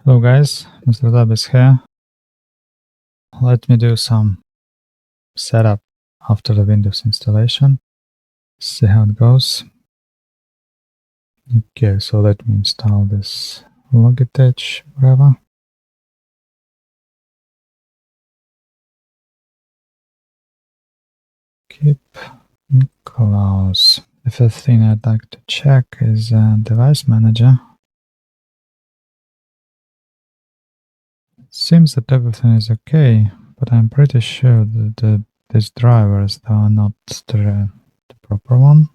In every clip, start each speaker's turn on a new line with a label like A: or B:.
A: Hello guys, Mr. Lab is here. Let me do some setup after the Windows installation. See how it goes. Okay, so let me install this Logitech, whatever. Keep and close. The first thing I'd like to check is Device Manager. It seems that everything is okay, but I'm pretty sure that these drivers are not the proper one.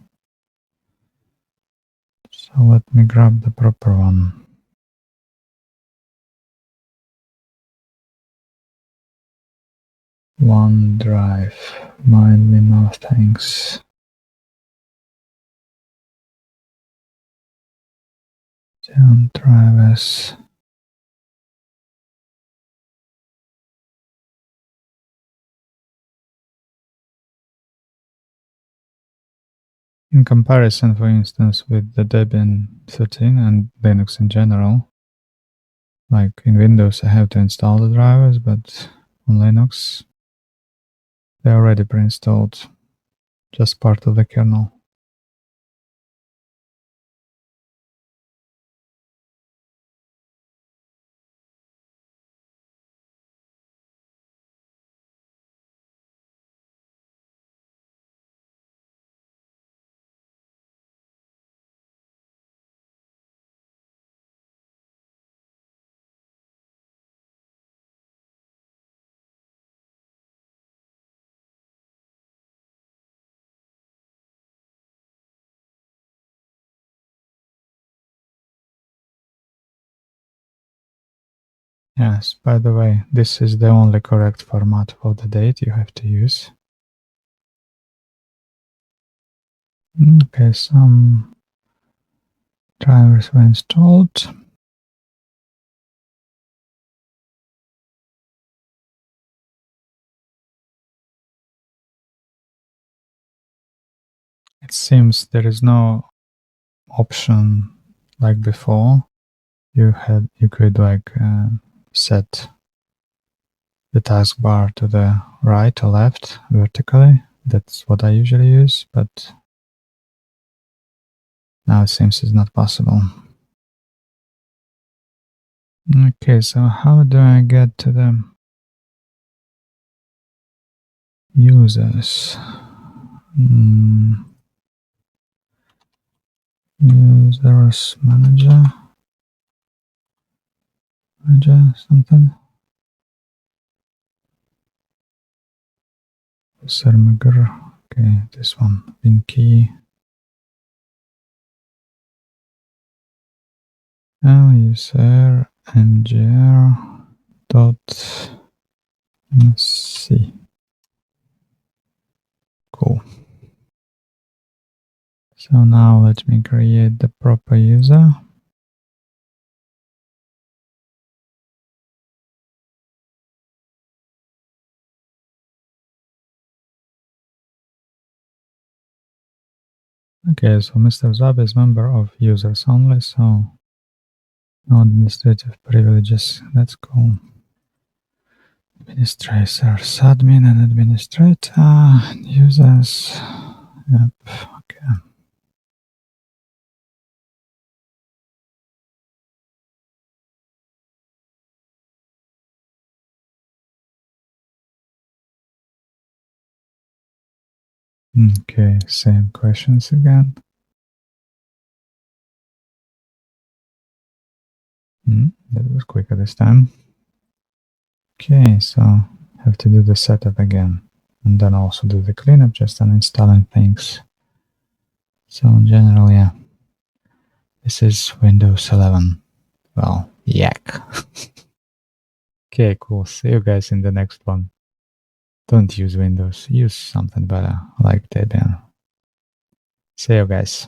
A: So let me grab the proper one. OneDrive. Mind me no thanks. Down drivers. In comparison, for instance, with the Debian 13 and Linux in general, like in Windows I have to install the drivers, but on Linux they're already pre-installed, just part of the kernel. Yes, by the way, this is the only correct format for the date you have to use. Okay, some drivers were installed. It seems there is no option like before. You could like set the taskbar to the right or left vertically. That's what I usually use, but now it seems it's not possible. Okay, so how do I get to the users? Users manager something. Sermager. Okay, this one. Winky. User mgr dot c. Cool. So now let me create the proper user. Okay, so Mr. Zab is member of users only, so no administrative privileges. That's cool. Administrators, admin and administrator, users. Yep, okay. Okay, same questions again. That was quicker this time. Okay, so have to do the setup again and then also do the cleanup, just uninstalling things. So in general, yeah, this is Windows 11. Well, yak. Okay, cool. See you guys in the next one. Don't use Windows, use something better like Debian. See you guys.